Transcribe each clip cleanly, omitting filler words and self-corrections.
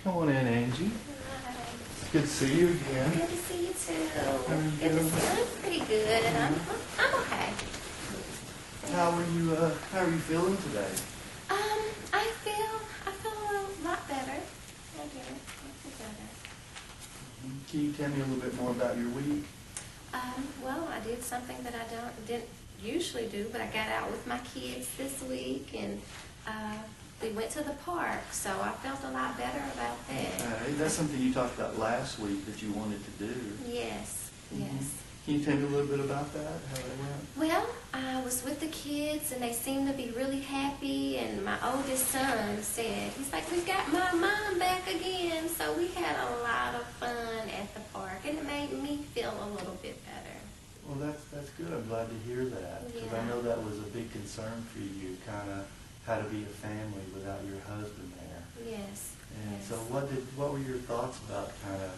Come on in, Angie. Hi. It's good to see you again. Good to see you too. How are you Good to doing? see you. I'm pretty good, and I'm okay. How are you feeling today? I feel a lot better. I do. I feel better. Can you tell me a little bit more about your week? Well, I did something that I didn't usually do, but I got out with my kids this week, and we went to the park, so I felt a lot better about that. That's something you talked about last week that you wanted to do. Yes, yes. Can you tell me a little bit about that, how that went? Well, I was with the kids, and they seemed to be really happy, and my oldest son said, he's like, "We got my mom back again." So we had a lot of fun at the park, and it made me feel a little bit better. Well, that's good. I'm glad to hear that, because I know that was a big concern for you, kind of how to be a family without your husband there. Yes. And yes. so what were your thoughts about kind of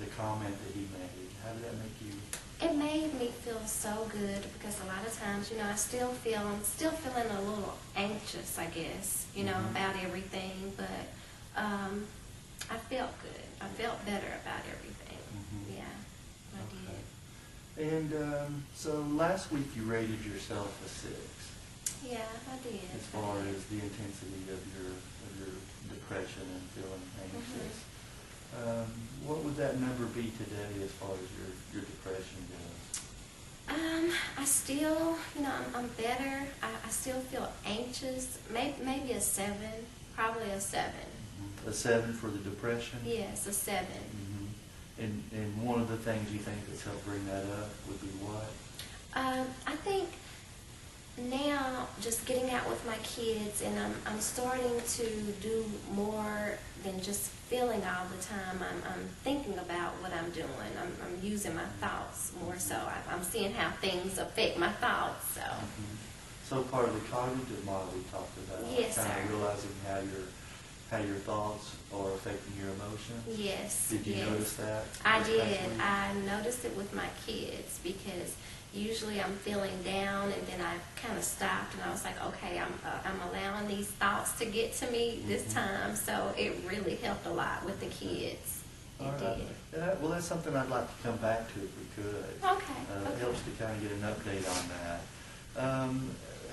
the comment that he made? How did that make you? It made me feel so good, because a lot of times, I'm still feeling a little anxious, I guess, about everything, but I felt good. I felt better about everything. Mm-hmm. Yeah, I Okay. And so last week you rated yourself a 6. did. Yeah, I did. As far as the intensity of your depression and feeling anxious. What would that number be today as far as your depression goes? I still, I'm better. I still feel anxious. Maybe a 7, probably a 7. Mm-hmm. A 7 for the depression? Yes, a 7. Mm-hmm. And one of the things you think that's helped bring that up would be what? I think now, just getting out with my kids, and I'm starting to do more than just feeling all the time. I'm thinking about what I'm doing. I'm using my thoughts more so. I'm seeing how things affect my thoughts. So. Mm-hmm. So part of the cognitive model we talked about, Yes, kind sir. of realizing how your thoughts are affecting your emotions. Yes. Did you yes. notice that? I this did. past week? I noticed it with my kids, because usually I'm feeling down, and then I kind of stopped, and I was like, okay, I'm allowing these thoughts to get to me this time. So it really helped a lot with the kids. It All right. did. Well, that's something I'd like to come back to if we could. Okay. It helps to kind of get an update on that.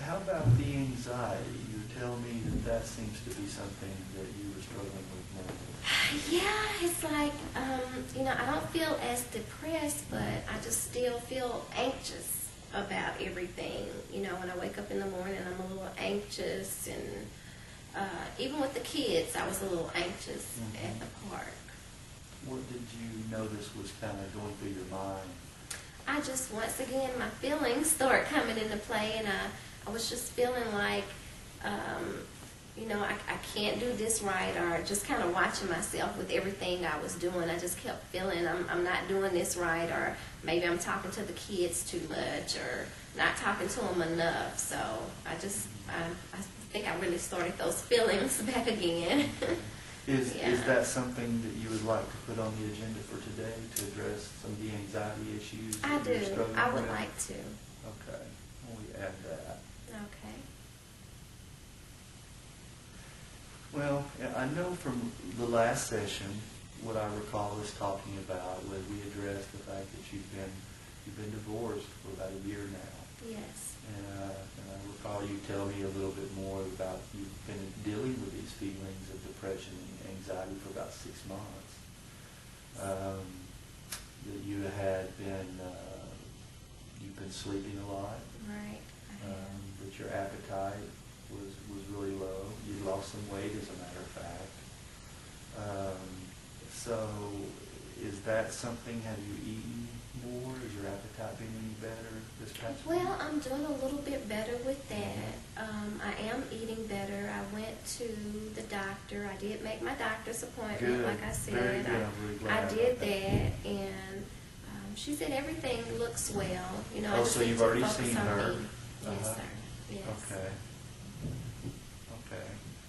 How about the anxiety? You tell me that seems to be something that you were struggling with more. Yeah, it's like, I don't feel as depressed, but I just still feel anxious about everything. When I wake up in the morning, I'm a little anxious, and even with the kids, I was a little anxious at the park. What did you notice was kind of going through your mind? I just, once again, my feelings start coming into play, and I was just feeling like, I can't do this right, or just kind of watching myself with everything I was doing. I just kept feeling I'm not doing this right, or maybe I'm talking to the kids too much, or not talking to them enough. So I think I really started those feelings back again. Is Yeah. that something that you would like to put on the agenda for today, to address some of the anxiety issues that I you're do. struggling I would with? like to. Okay. Well, we add that. Okay. Well, I know from the last session, what I recall us talking about was we addressed the fact that you've been divorced for about a year now. Yes. And I recall you tell me a little bit more about you've been dealing with these feelings of depression and anxiety for about 6 months. That you had you've been sleeping a lot. Right. That your appetite was really low. You lost some weight, as a matter of fact. So is that something? Have you eaten more? Is your appetite been any better this past week? Well, I'm doing a little bit better with that. I am eating better. I went to the doctor. I did make my doctor's appointment, Good. like I said. Very good. I'm really glad I did about that, and she said everything looks well. I Oh, just so need you've to already focus seen on her? me. Yes, sir. Yes. Okay.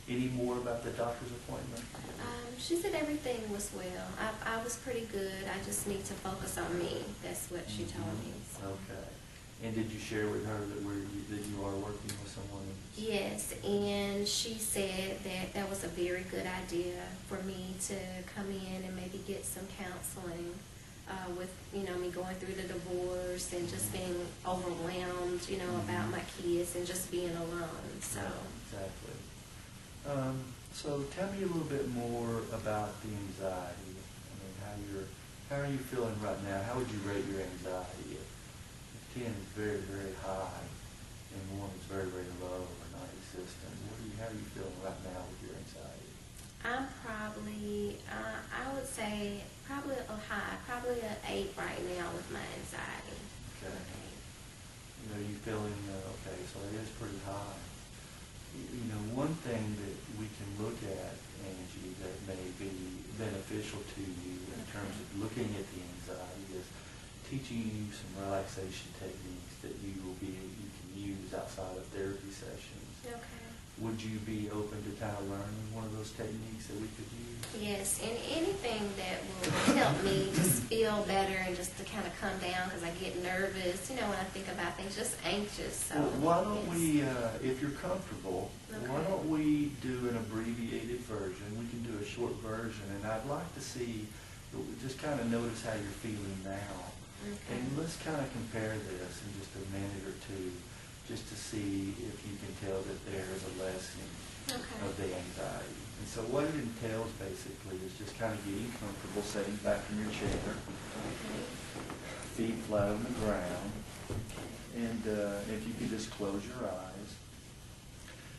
Any more about the doctor's appointment? She said everything was well. I was pretty good. I just need to focus on me. That's what she told me. So. Okay. And did you share with her that you are working with someone? Yes, and she said that that was a very good idea for me to come in and maybe get some counseling with, me going through the divorce and just being overwhelmed, about my kids and just being alone. So exactly. So tell me a little bit more about the anxiety. I mean, how are you feeling right now? How would you rate your anxiety? If 10 is very, very high and 1 is very, very low or non-existent, how are you feeling right now with your anxiety? I'm probably, I would say probably a high, probably an 8 right now with my anxiety. Okay. You feeling, okay, so it is pretty high. One thing that we can look at, Angie, that may be beneficial to you in terms of looking at the anxiety is teaching you some relaxation techniques that you can use outside of therapy sessions. Okay. Would you be open to kind of learning one of those techniques that we could use? Yes, and anything that will help me just feel better and just to kind of calm down because I get nervous, when I think about things, just anxious. So why don't we, if you're comfortable, Okay. why don't we do an abbreviated version? We can do a short version, and I'd like to see, just kind of notice how you're feeling now. Okay. And let's kind of compare this in just a minute or two, just to see if you can tell that there's a lessening of the anxiety. And so what it entails basically is just kind of getting comfortable, sitting back in your chair, feet flat on the ground, and if you could just close your eyes.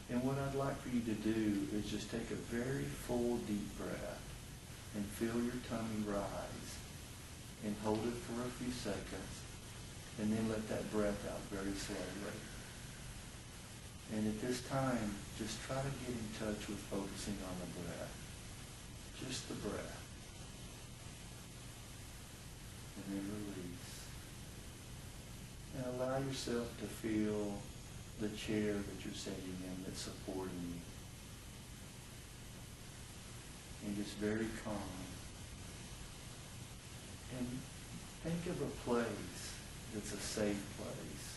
And what I'd like for you to do is just take a very full deep breath and feel your tummy rise and hold it for a few seconds and then let that breath out very slowly. And at this time, just try to get in touch with focusing on the breath. Just the breath. And then release. And allow yourself to feel the chair that you're sitting in that's supporting you. And just very calm. And think of a place that's a safe place.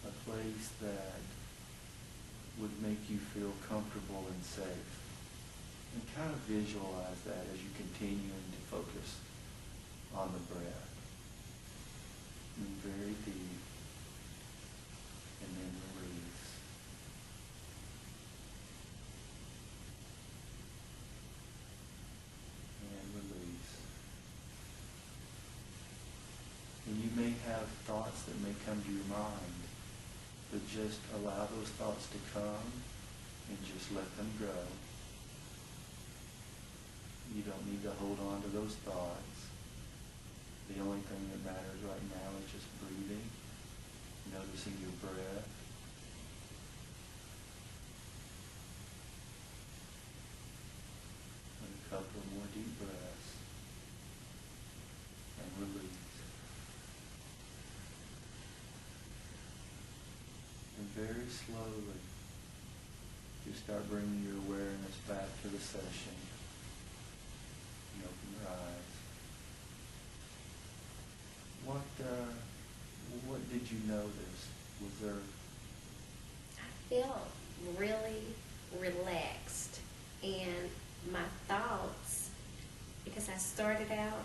A place that would make you feel comfortable and safe. And kind of visualize that as you continue to focus on the breath. And very deep. And then release. And release. And you may have thoughts that may come to your mind, but just allow those thoughts to come and just let them go. You don't need to hold on to those thoughts. The only thing that matters right now is just breathing, noticing your breath. And a couple more deep breaths. And release. And very slowly, you start bringing your awareness back to the session. You open your eyes. What did you notice? Was there? I felt really relaxed, and my thoughts, because I started out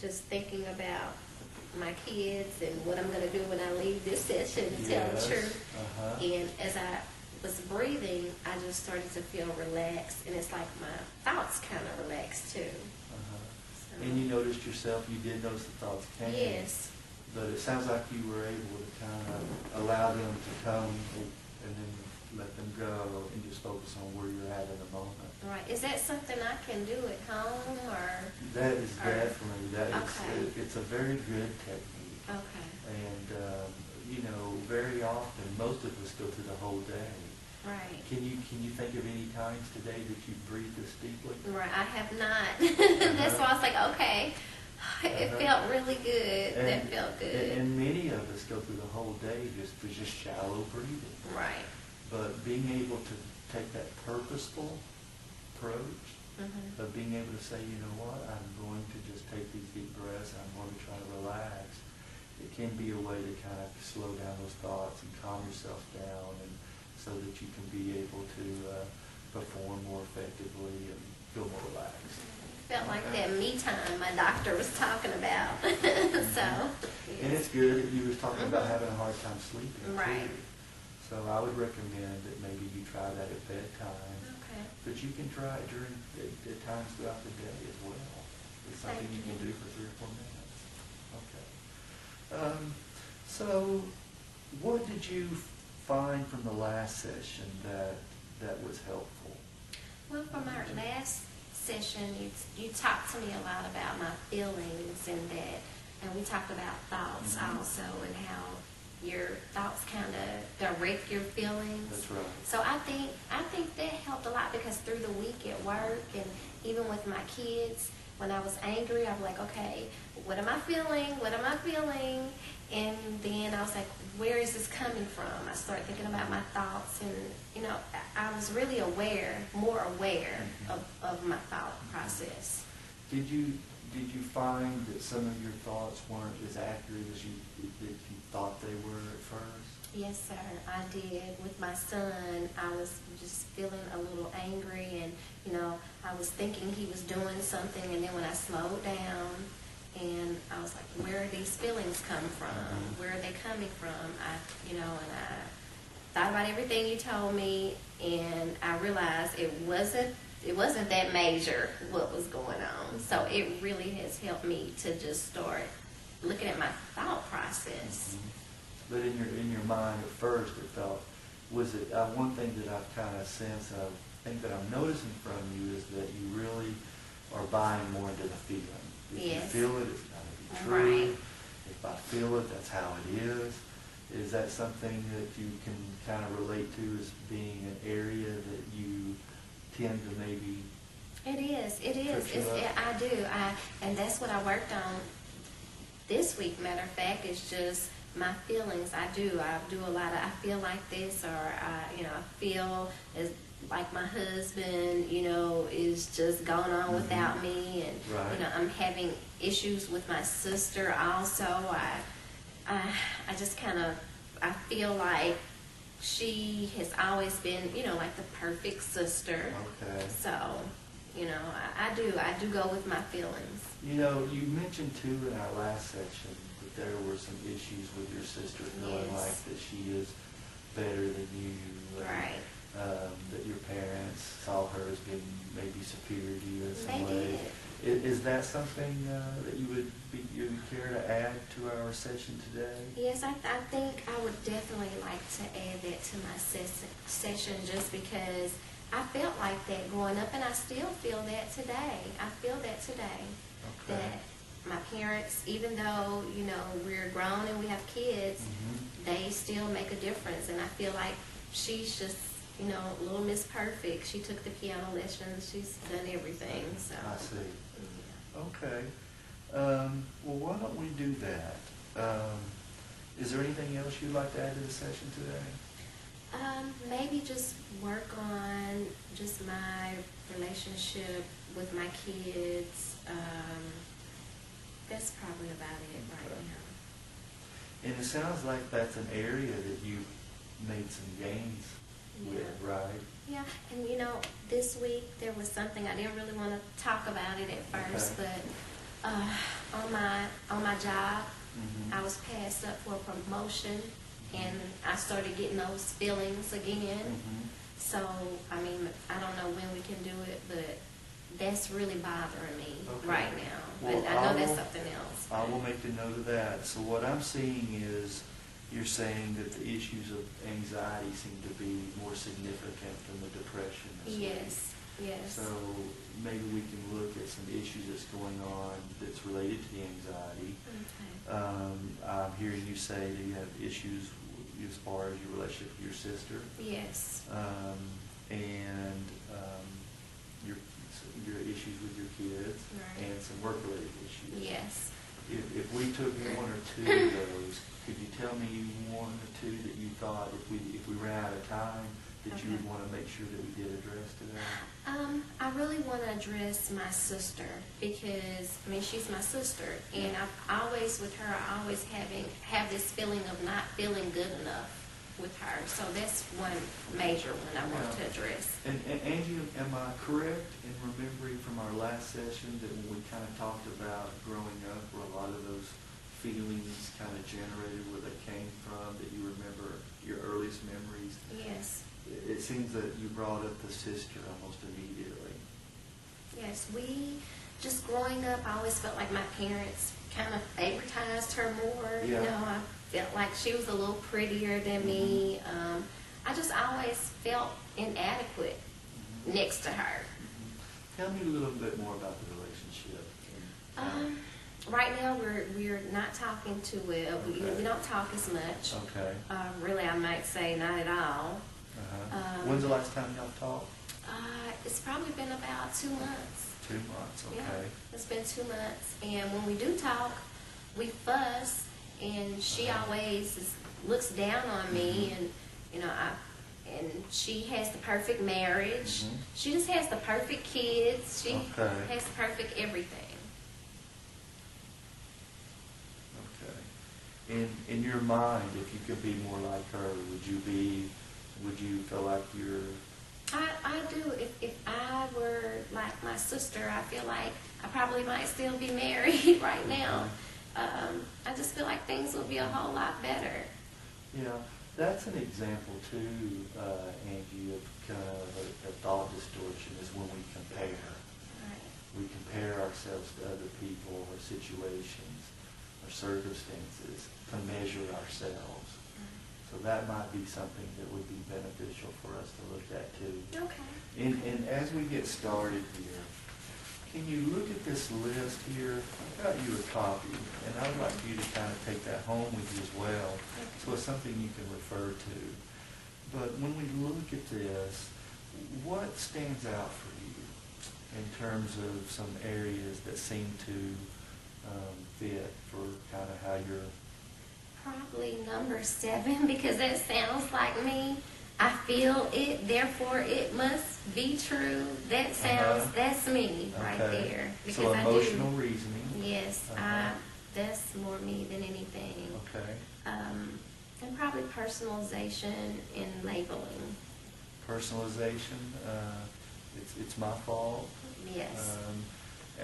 just thinking about my kids and what I'm going to do when I leave this session, to tell the truth. And as I was breathing, I just started to feel relaxed, and it's like my thoughts kind of relaxed too. So. And you noticed yourself, you did notice the thoughts came. Yes. But it sounds like you were able to kind of allow them to come and then let them go and just focus on where you're at in the moment. Right. Is that something I can do at home, or? That is definitely, Okay. It's a very good technique. Okay. And, very often, most of us go through the whole day. Right. Can you think of any times today that you breathed this deeply? Right. I have not. That's why I was like, okay. It felt really good. That felt good. And many of us go through the whole day just shallow breathing. Right. But being able to take that purposeful approach of being able to say, you know what, I'm going to just take these deep breaths, I'm going to try to relax, it can be a way to kind of slow down those thoughts and calm yourself down, and so that you can be able to perform more effectively and feel more relaxed. Felt like that me time my doctor was talking about. So. Yes. And it's good that you were talking about having a hard time sleeping. Right. Too. So I would recommend that maybe you try that at bedtime. Okay. But you can try it during at times throughout the day as well. It's something you can do for 3 or 4 minutes. Okay. So what did you find from the last session that was helpful? Well, from our last session, you talked to me a lot about my feelings and we talked about thoughts also, and how your thoughts kind of direct your feelings. That's right. So I think that helped a lot, because through the week at work and even with my kids, when I was angry, I was like, okay, what am I feeling? What am I feeling? And then I was like, where is this coming from? I started thinking about my thoughts, and I was really more aware of my thought process. Did you find that some of your thoughts weren't as accurate as you thought they were at first? Yes, sir, I did. With my son, I was just feeling a little angry, and I was thinking he was doing something, and then when I slowed down, and I was like, where are these feelings come from? Where are they coming from? And I thought about everything you told me, and I realized it wasn't that major what was going on. So it really has helped me to just start looking at my thought process. But in your mind at first, it felt, was it one thing that I've kind of sensed, I think that I'm noticing from you, is that you really are buying more into the feeling. If Yes. you feel it, it's got to be true. Right. If I feel it, that's how it is. Is that something that you can kind of relate to as being an area that you tend to maybe? It is. I do. And that's what I worked on this week. Matter of fact, it's just my feelings. I do a lot of, I feel like this, or I feel as like my husband, is just going on without me, and right. I'm having issues with my sister also. I just kind of, I feel like she has always been, like the perfect sister. Okay. So, I do go with my feelings. You mentioned too in our last section that there were some issues with your sister, feeling Yes. like that she is better than you. And, Right. that your parents saw her as being maybe superior to you in some They way. Is that something that you would care to add to our session today? Yes, I think I would definitely like to add that to my session, just because I felt like that growing up, and I still feel that today. Okay. That my parents, even though, we're grown and we have kids, they still make a difference. And I feel like she's just, little Miss Perfect. She took the piano lessons. She's done everything. So I see. Yeah. Okay. Well, why don't we do that? Is there anything else you'd like to add to the session today? Maybe just work on just my relationship with my kids. That's probably about it right now. And it sounds like that's an area that you've made some gains with, right? Yeah, and this week there was something, I didn't really want to talk about it at first, but on my job, I was passed up for a promotion, and I started getting those feelings again. So, I don't know when we can do it, but that's really bothering me right now. Well, but I know that's something else. I will make a note of that. So what I'm seeing is you're saying that the issues of anxiety seem to be more significant than the depression. Yes. So maybe we can look at some issues that's going on that's related to the anxiety. Okay. I'm hearing you say that you have issues as far as your relationship with your sister. Yes. And your issues with your kids, and some work-related issues. Yes. If we took one or two of those, could you tell me one or two that you thought, if we ran out of time, that you would want to make sure that we did address today? I really want to address my sister because, I mean, she's my sister, and I always, with her, I always have this feeling of not feeling good enough with her. So that's one major one I want to address. And Angie, am I correct in remembering from our last session that when we kind of talked about growing up, where a lot of those feelings kind of generated, where they came from, that you remember your earliest memories? Yes. It seems that you brought up the sister almost immediately. Yes, just growing up, I always felt like my parents kind of favoritized her more. Yeah. You know, I felt like she was a little prettier than me. I just always felt inadequate next to her. Tell me a little bit more about the relationship. Right now, we're not talking too well. Okay. We don't talk as much. Okay. Really, I might say not at all. When's the last time y'all talked? It's probably been about 2 months. 2 months, okay. Yeah, it's been 2 months. And when we do talk, we fuss, and she always looks down on me, and you know, and she has the perfect marriage. She just has the perfect kids. She has the perfect everything. Okay. In your mind, if you could be more like her, would you feel like you're... I do. If I were like my sister, I feel like I probably might still be married right now. I just feel like things would be a whole lot better. Yeah, that's an example too, Angie, of kind of a thought distortion is when we compare. Right. We compare ourselves to other people or situations or circumstances to measure ourselves. So that might be something that would be beneficial for us to look at too. Okay. And as we get started here, can you look at this list here? I've got you a copy, and I'd like you to kind of take that home with you as well, so it's something you can refer to. But when we look at this, what stands out for you in terms of some areas that seem to fit for kind of how you're... Probably number 7, because that sounds like me. I feel it, therefore it must be true. That sounds, that's me right there. Because so emotional reasoning. Yes, that's more me than anything. Okay. And probably personalization and labeling. Personalization, it's my fault. Yes.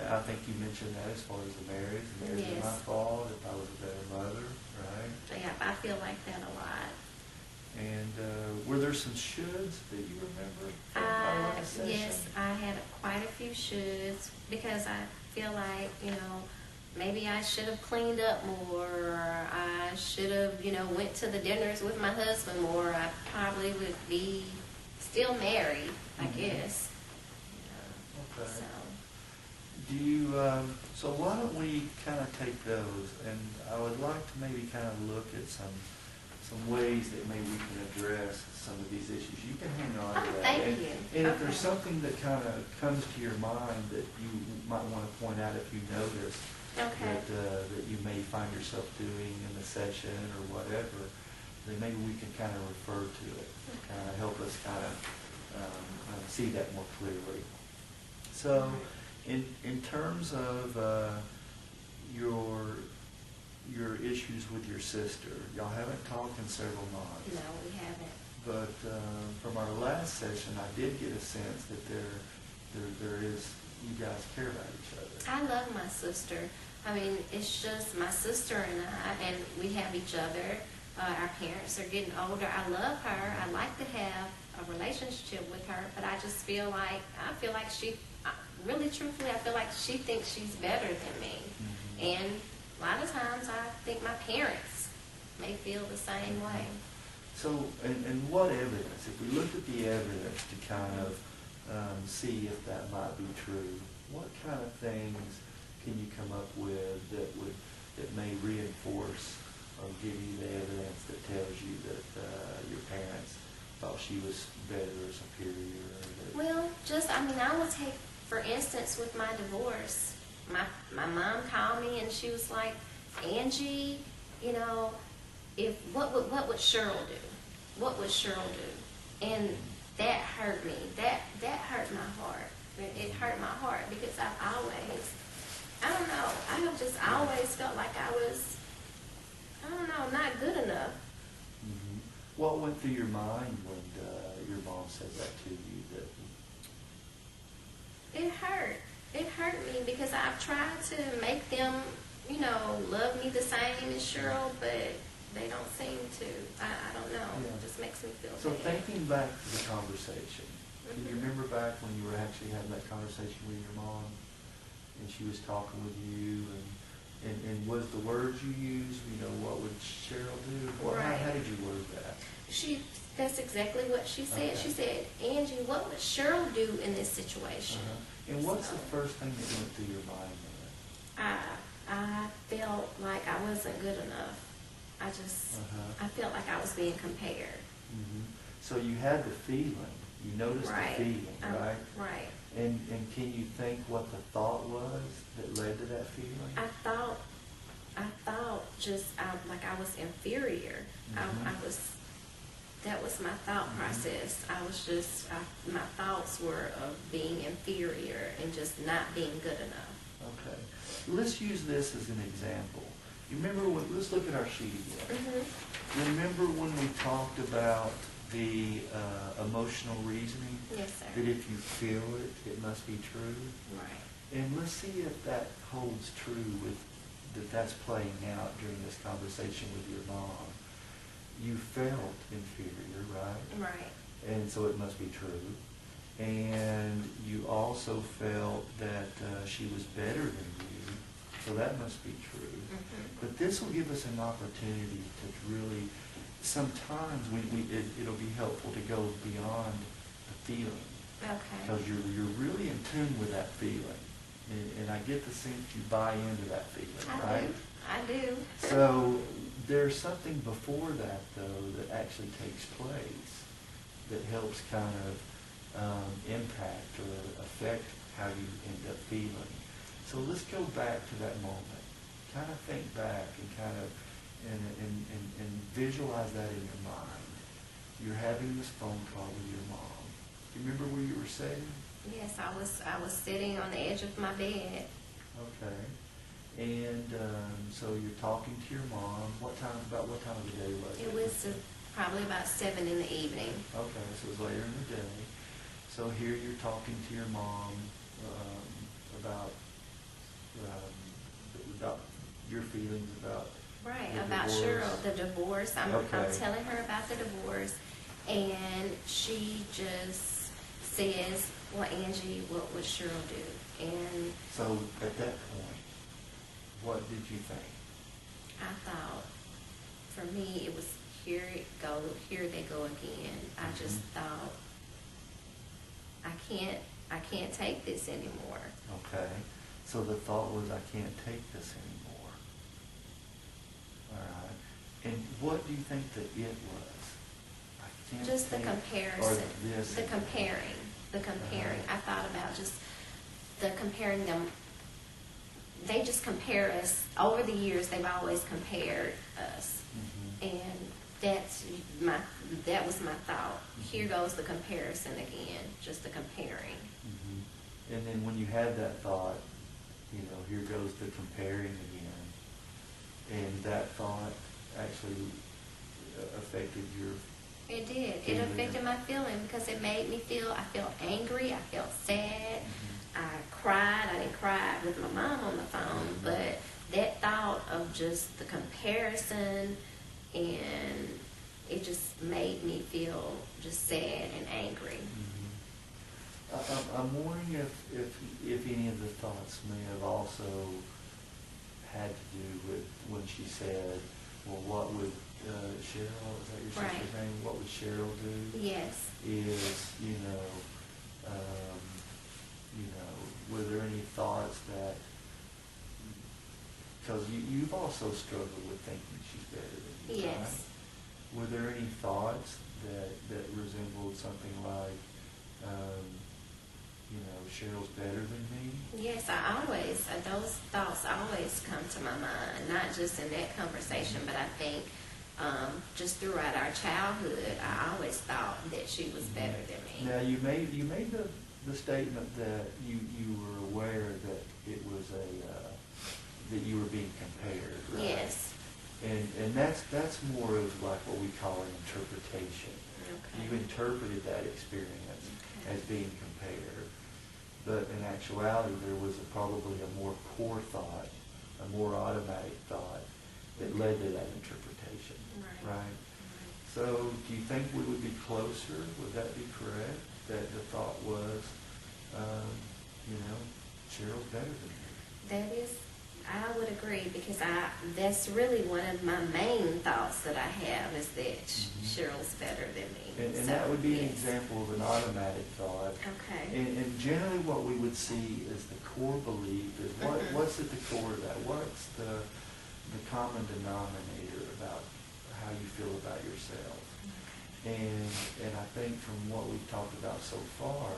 I think you mentioned that as far as the marriage. The marriage is my fault if I was a better mother, right? Yeah, I feel like that a lot. And were there some shoulds that you remember from our last session? Yes, I had quite a few shoulds because I feel like, you know, maybe I should have cleaned up more, or I should have, you know, went to the dinners with my husband more. I probably would be still married, I guess. Okay. So. Do you, so why don't we kind of take those, and I would like to maybe kind of look at some ways that maybe we can address some of these issues. You can hang on to that. Thank you. And if there's something that kind of comes to your mind that you might want to point out if you notice that you may find yourself doing in the session or whatever, then maybe we can kind of refer to it, kind of help us kind of see that more clearly. So, in terms of your issues with your sister, y'all haven't talked in several months. No, we haven't. But from our last session, I did get a sense that there is, you guys care about each other. I love my sister. I mean, it's just my sister and I, and we have each other. Our parents are getting older. I love her. I like to have a relationship with her, but I just feel like, she, really truthfully, I feel like she thinks she's better than me. And a lot of times I think my parents may feel the same way. So, and what evidence, if we looked at the evidence to kind of see if that might be true, what kind of things can you come up with that may reinforce or give you the evidence that tells you that your parents thought she was better or superior? Well, I will take, for instance, with my divorce, my mom called me and she was like, Angie, you know, what would Cheryl do? What would Cheryl do? And that hurt me. That hurt my heart. It hurt my heart because I've always, I don't know, I have just always felt like I was, I don't know, not good enough. Mm-hmm. What went through your mind when your mom said that to you? That It hurt. It hurt me because I've tried to make them, you know, love me the same as Cheryl, but they don't seem to. I don't know. Yeah. It just makes me feel So bad. thinking back to the conversation, can you remember back when you were actually having that conversation with your mom, and she was talking with you, and was the words you used, you know, what would Cheryl do? Right. How did you word that? That's exactly what she said. Okay. She said, Angie, what would Cheryl do in this situation? And what's So, the first thing that went through your mind then? I felt like I wasn't good enough. I felt like I was being compared. Mm-hmm. So you had the feeling, you noticed Right. the feeling, right? Right. And can you think what the thought was that led to that feeling? I thought just like I was inferior. That was my thought process. I was just, my thoughts were of being inferior and just not being good enough. Okay. Let's use this as an example. You remember let's look at our sheet again. Mm-hmm. Remember when we talked about the emotional reasoning? Yes, sir. That if you feel it, it must be true? Right. And let's see if that holds true that's playing out during this conversation with your mom. You felt inferior, right? Right. And so it must be true. And you also felt that she was better than you, so that must be true. Mm-hmm. But this will give us an opportunity to really, sometimes it'll be helpful to go beyond the feeling. Okay. Because you're really in tune with that feeling. And I get the sense you buy into that feeling, right? I do. So there's something before that, though, that actually takes place that helps kind of impact or affect how you end up feeling. So let's go back to that moment. Kind of think back and kind of and visualize that in your mind. You're having this phone call with your mom. You remember where you were sitting? Yes, I was sitting on the edge of my bed. Okay. And so you're talking to your mom. About what time of the day was it? It was probably about 7 in the evening. Okay, so it was later in the day. So here you're talking to your mom about your feelings about Right, the about divorce. Cheryl, the divorce. I'm Okay. telling her about the divorce, and she just says, well, Angie, what would Cheryl do? And So at that point, what did you think? I thought, for me, it was here they go again. I just thought, I can't take this anymore. Okay. So the thought was, I can't take this anymore. All right. And what do you think that it was? I can't Just the take- comparison, Or this. the comparing. I thought about just the comparing them. They just compare us. Over the years, they've always compared us. Mhm. And that was my thought. Here goes the comparison again, just the comparing. Mhm. And then when you had that thought, here goes the comparing again, and that thought actually affected your It did. It feeling. affected my feeling because it made me feel, I felt angry, I felt sad, Mhm. I cried. I didn't cry with my mom on the phone, but that thought of just the comparison, and it just made me feel just sad and angry. I'm wondering if any of the thoughts may have also had to do with when she said, well, what would Cheryl, is that your sister's Right. name? What would Cheryl do? Yes. Were there any thoughts that, because you've also struggled with thinking she's better than you, Yes. right? Were there any thoughts that resembled something like, Cheryl's better than me? Yes, those thoughts always come to my mind, not just in that conversation, but I think just throughout our childhood, I always thought that she was better than me. Now you made the statement that you were aware that it was that you were being compared, right? Yes. And that's more of like what we call an interpretation. Okay. You interpreted that experience Okay. as being compared, but in actuality there was probably a more core thought, a more automatic thought that led to that interpretation, right? So do you think we would be closer? Would that be correct? That the thought was, Cheryl's better than me? That is, I would agree, because that's really one of my main thoughts that I have, is that Cheryl's better than me. And So, that would be an yes. example of an automatic thought. Okay. And generally what we would see is the core belief is what's at the core of that? What's the common denominator about how you feel about yourself? And I think from what we've talked about so far,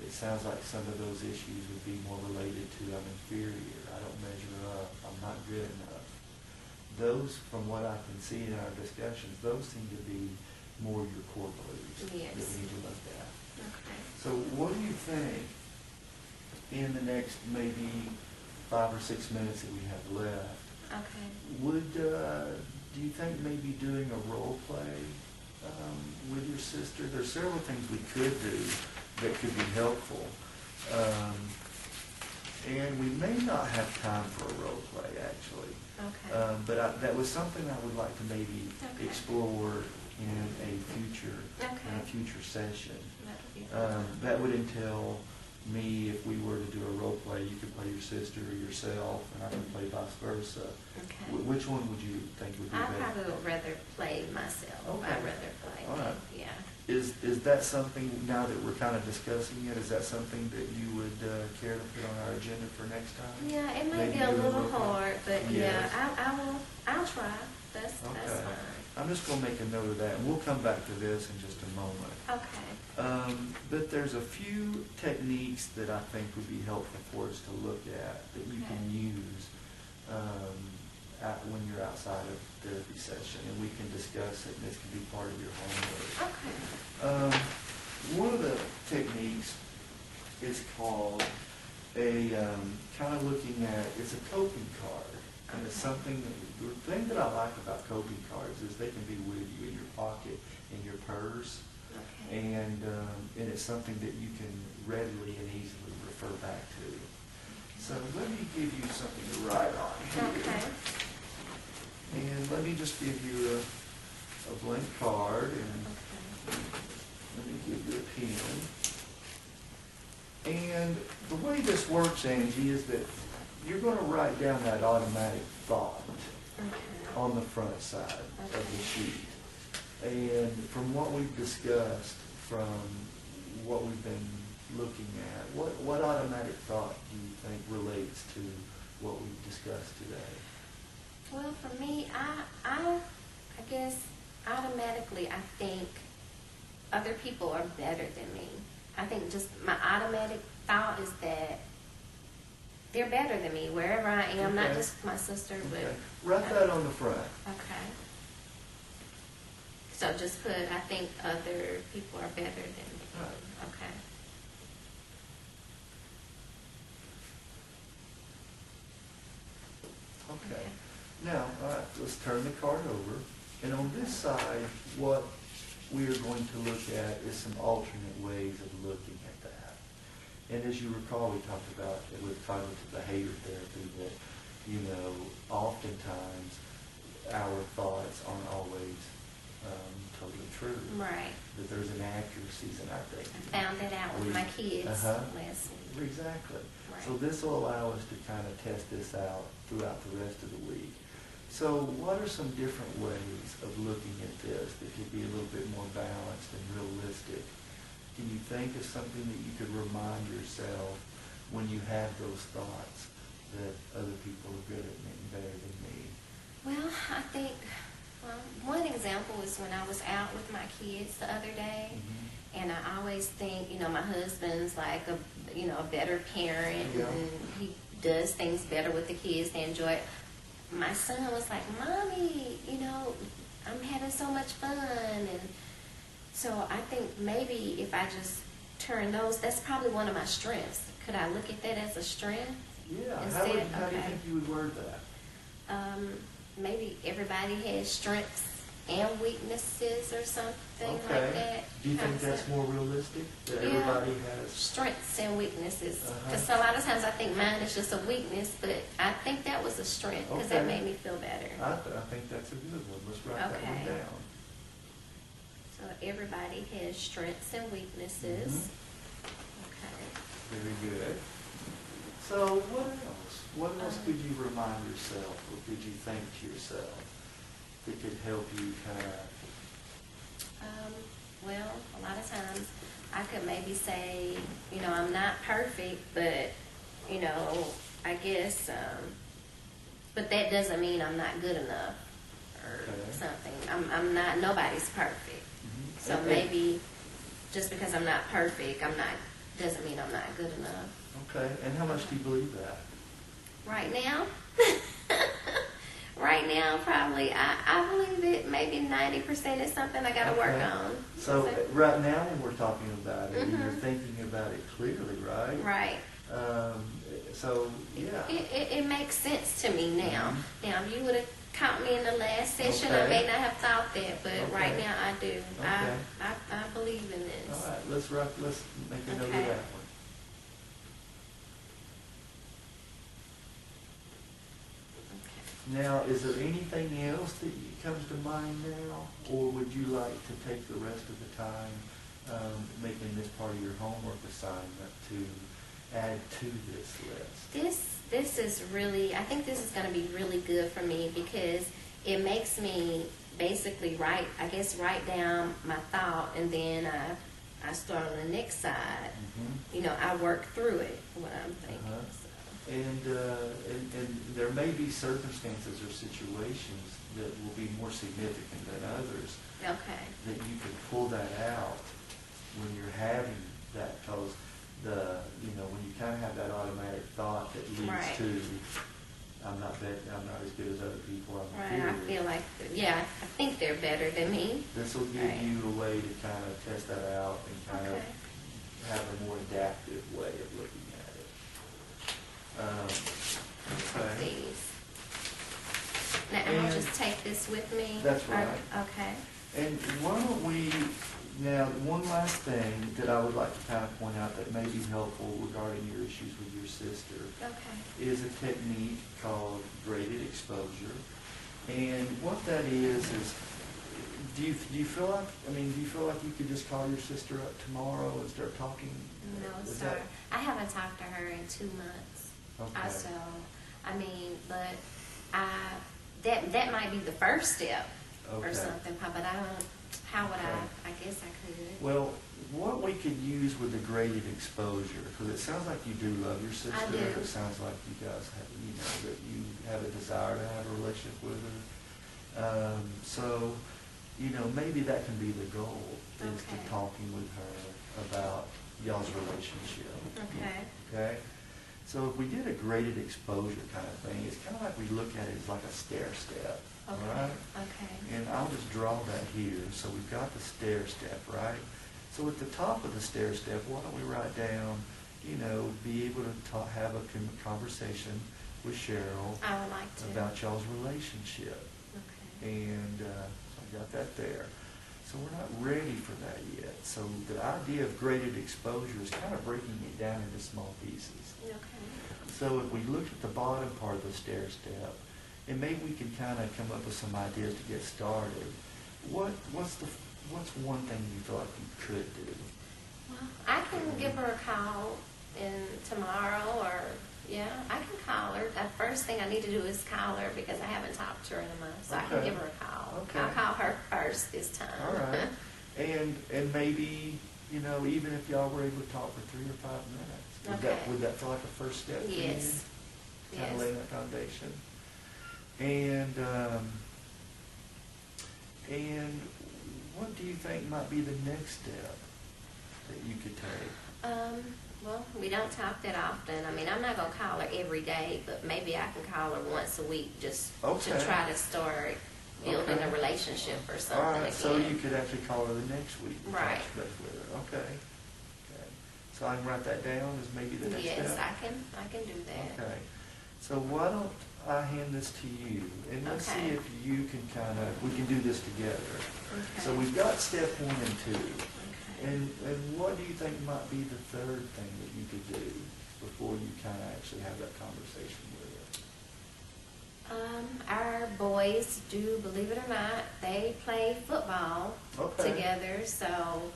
it sounds like some of those issues would be more related to I'm inferior, I don't measure up, I'm not good enough. Those, from what I can see in our discussions, those seem to be more your core beliefs that Yes. we need to look at. Okay. So what do you think in the next maybe 5 or 6 minutes that we have left, Okay. do you think maybe doing a role play with your sister? There's several things we could do that could be helpful. And we may not have time for a role play, actually. Okay. But that was something I would like to maybe Okay. explore in a Okay. future session. That would be fun. That would entail me, if we were to do a role play, you could play your sister or yourself, and I could play vice versa. Okay. Which one would you think would be I better? probably would rather play myself. Okay. I'd rather play. All right. Yeah. Is that something, now that we're kind of discussing it, is that something that you would care to put on our agenda for next time? Yeah, it might Maybe be a do little role play? hard, but Yes. I'll try. That's Okay. fine. I'm just going to make a note of that, and we'll come back to this in just a moment. Okay. But there's a few techniques that I think would be helpful for us to look at that you can Okay. use when you're outside of therapy session, and we can discuss it, and this can be part of your homework. Okay. One of the techniques is called kind of looking at, it's a coping card. And it's something, the thing that I like about coping cards is they can be with you in your pocket, in your purse, Okay. and it's something that you can readily and easily refer back to. So let me give you something to write on here. Okay. And let me just give you a blank card, and Okay. let me give you a pen. And the way this works, Angie, is that you're going to write down that automatic thought Okay. on the front side of the Okay. sheet. And from what we've discussed, from what we've been looking at, what automatic thought do you think relates to what we've discussed today? Well, for me, I guess automatically I think other people are better than me. I think just my automatic thought is that they're better than me wherever I am, not Okay. just my sister, but Okay. Write that on the front. Okay. So just put, I think other people are better than me. Right. Okay. Okay. Now, all right, let's turn the card over. And on this side, what we are going to look at is some alternate ways of looking at that. And as you recall, we talked about it with cognitive behavior therapy that, oftentimes our thoughts aren't always totally true. Right. That there's inaccuracies in our thinking. I found that out with my kids Uh-huh. last week. Exactly. Right. So this will allow us to kind of test this out throughout the rest of the week. So what are some different ways of looking at this that could be a little bit more balanced and realistic? Can you think of something that you could remind yourself when you have those thoughts that other people are good at me, better than me? Well, I think, one example is when I was out with my kids the other day, and I always think, my husband's like a better parent, Yeah. and he does things better with the kids. They enjoy it. My son was like, Mommy, I'm having so much fun. And so I think maybe if I just turn those, that's probably one of my strengths. Could I look at that as a strength? Yeah. Instead, How do you okay. think you would word that? Maybe everybody has strengths and weaknesses or something Okay. like that. Do you think that's concept. more realistic? That Yeah. everybody has. Strengths and weaknesses. Uh-huh. Because a lot of times I think mine is just a weakness, but I think that was a strength because that Okay. made me feel better. I think that's a good one. Let's write that one Okay. down. So everybody has strengths and weaknesses. Mhm. Okay. Very good. So what else? What else could you remind yourself, or could you think to yourself that could help you kind of? Well, a lot of times I could maybe say, I'm not perfect, but, I guess, but that doesn't mean I'm not good enough or Okay. something. I'm not, nobody's perfect. Mhm. So maybe just because I'm not perfect, doesn't mean I'm not good enough. Okay. And how much do you believe that? Right now? Right now, probably, I believe it maybe 90% is something I got to work Okay. on. So right now when we're talking about it, and you're Mhm. thinking about it clearly, right? Right. So yeah. It makes sense to me now. Mhm. Now, if you would have caught me in the last session, I Okay. may not have thought that, but Okay. right now I do. Okay. I believe in this. All right. Let's make a note Okay. of that one. Now, is there anything else that comes to mind now, or would you like to take the rest of the time making this part of your homework assignment to add to this list? This is really, I think this is going to be really good for me because it makes me basically write down my thought, and then I start on the next side. Mhm. I work through it, what I'm thinking. Uh-huh. So. And there may be circumstances or situations that will be more significant than others, Okay. that you can pull that out when you're having that, because when you kind of have that automatic thought that leads Right. to, I'm not as good as other people, I'm Right, I inferior. feel like, I think they're better than me. This will give Right. you a way to kind of test that out and kind Okay. of have a more adaptive way of looking at it. Okay. These. Now, And- I'll just take this with me? That's right. Okay. And why don't now, one last thing that I would like to kind of point out that may be helpful regarding your issues with your sister Okay. is a technique called graded exposure. And what that is do you feel like you could just call your sister up tomorrow and start talking? No, Is sir. that- I haven't talked to her in 2 months. Okay. But that might be the first step or Okay. something, but I don't, how would Okay. I guess I could. Well, what we could use with the graded exposure, because it sounds like you do love your sister. I do. It sounds like you guys have, that you have a desire to have a relationship with her. So, maybe that can be the goal, is to Okay. talking with her about y'all's relationship. Okay. Okay? So if we did a graded exposure kind of thing, it's kind of like we look at it as like a stair step. All Okay. right? Okay. And I'll just draw that here. So we've got the stair step, right? So at the top of the stair step, why don't we write down, be able to have a conversation with Cheryl I would like to. about y'all's relationship. Okay. And so I got that there. So we're not ready for that yet. So the idea of graded exposure is kind of breaking it down into small pieces. Okay. So if we look at the bottom part of the stair step, and maybe we can kind of come up with some ideas to get started. What's one thing you feel like you could do? Well, I can give her a call tomorrow, or I can call her. The first thing I need to do is call her because I haven't talked to her in a month, so I can Okay. give her a call. Okay. I'll call her first this time. All right. And maybe, even if y'all were able to talk for 3 or 5 minutes, Okay. would that feel like a first step for you? Yes. Kind of Yes. laying that foundation. And what do you think might be the next step that you could take? Well, we don't talk that often. I'm not going to call her every day, but maybe I can call her once a week just Okay. to try to start building Okay. a relationship or something All right, again. so you could actually call her the next week. and Right. touch base with her. Okay. Okay. So I can write that down as maybe the next step? Yes, I can do that. Okay. So why don't I hand this to you, and let's see Okay. if you can we can do this together. Okay. So we've got step 1 and 2. Okay. And what do you think might be the third thing that you could do before you kind of actually have that conversation with it? Our boys do, believe it or not, they play football together, so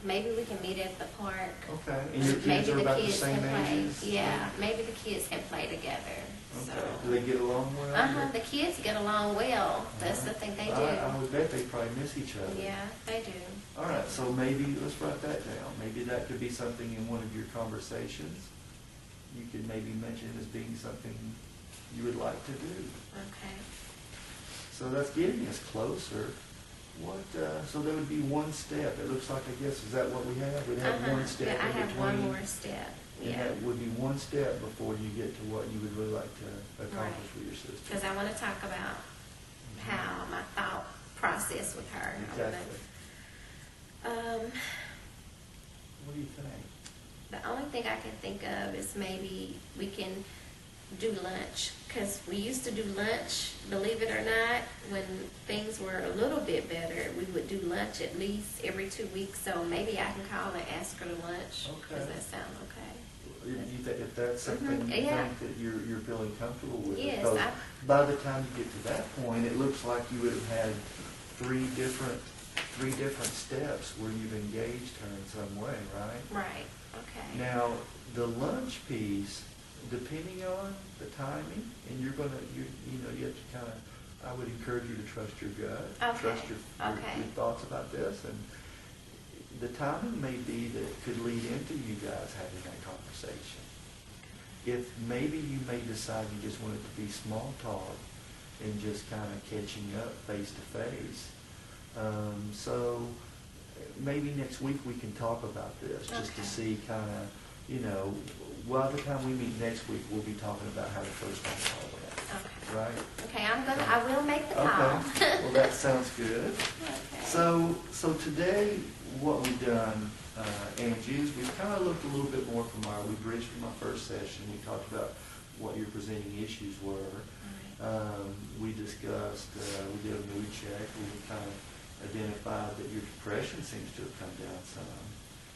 maybe we can meet at the park. Okay. And your kids Maybe are the about the kids same can play. ages? Yeah, maybe the kids can play together. Okay. So. Do they get along well? The kids get along well. That's the thing they do. I would bet they probably miss each other. Yeah, they do. All right, so maybe, let's write that down. Maybe that could be something in one of your conversations. You could maybe mention as being something you would like to do. Okay. So that's getting us closer. So there would be one step. It looks like, I guess, is that what we have? We'd have one step Yeah, I in have between. one more step. And Yeah. that would be one step before you get to what you would really like to accomplish with your sister. Because I want to talk about how my thought process with her. Exactly. What do you think? The only thing I can think of is maybe we can do lunch, because we used to do lunch, believe it or not, when things were a little bit better. We would do lunch at least every 2 weeks, so maybe I can call and ask her to lunch. Okay. Does that sound okay? If that's something you Yeah. think that you're feeling comfortable with. Yes, Because by the time you get to that point, it looks like you would have had three different steps where you've engaged her in some way, right? Right, okay. Now, the lunch piece, depending on the timing, and you have to kind of, I would encourage you to trust your gut, Okay. trust your thoughts about this, and the timing may be that it could lead into you guys having that conversation. If maybe you may decide you just want it to be small talk and just kind of catching up face to face. So maybe next week we can talk about this just to see kind of, by the time we meet next week, we'll be talking about how the first phone call went. Okay. Right? Okay, I will make the call. Okay. Well, that sounds good. Okay. So today, what we've done, Angie, is we've kind of looked a little bit more we bridged from our first session. We talked about what your presenting issues were. Right. We discussed, we did a mood check. We kind of identified that your depression seems to have come down some,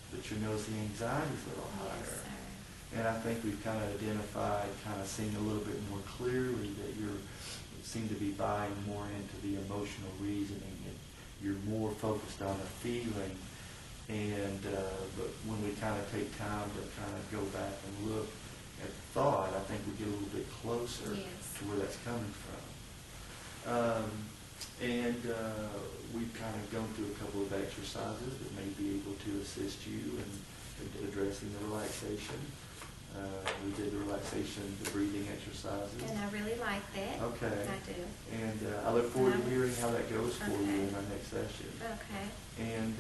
but you notice the anxiety is a little higher. Yes, sir. And I think we've kind of identified, kind of seen a little bit more clearly that you seem to be buying more into the emotional reasoning, and you're more focused on a feeling. And but when we kind of take time to kind of go back and look at the thought, I think we get a little bit closer to where that's coming from. We've kind of gone through a couple of exercises that may be able to assist you in addressing the relaxation. We did the breathing exercises. And I really like that. Okay. I do. And I look forward to hearing how that goes for you in our next session. Okay. And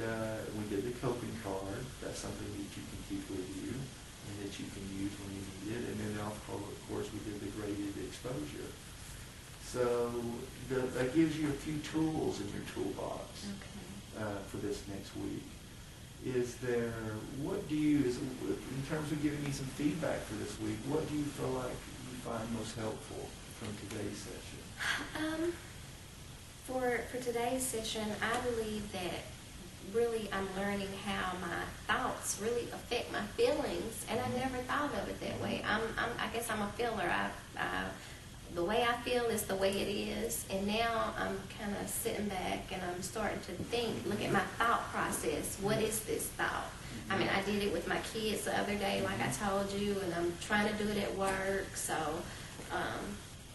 we did the coping card. That's something that you can keep with you and that you can use when you need it. And then, of course, we did the graded exposure. So that gives you a few tools in your toolbox for this next week. In terms of giving me some feedback for this week, what do you feel like you find most helpful from today's session? For today's session, I believe that really I'm learning how my thoughts really affect my feelings, and I never thought of it that way. I guess I'm a feeler. The way I feel is the way it is, and now I'm kind of sitting back and I'm starting to look at my thought process. What is this thought? I mean, I did it with my kids the other day, like I told you, and I'm trying to do it at work. So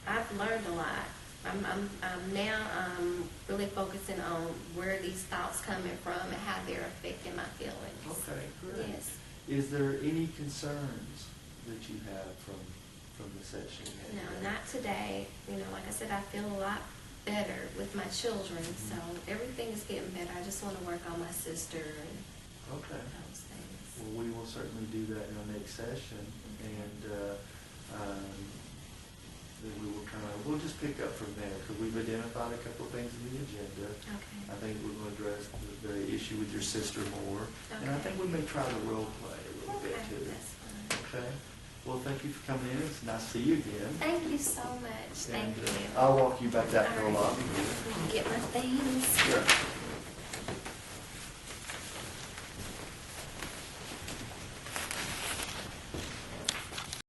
I've learned a lot. I'm really focusing on where these thoughts coming from and how they're affecting my feelings. Okay, great. Yes. Is there any concerns that you have from the session? No, not today. Like I said, I feel a lot better with my children, so everything is getting better. I just want to work on my sister and those things. Well, we will certainly do that in our next session. And then we'll just pick up from there, because we've identified a couple of things in the agenda. Okay. I think we're going to address the issue with your sister more, and I Okay. think we may try to role play a little bit Okay, too. that's fine. Okay? Well, thank you for coming in. It's nice to see you again. Thank you so much. Thank And, you. I'll walk you back out to the All right. lobby. Get my things. Sure.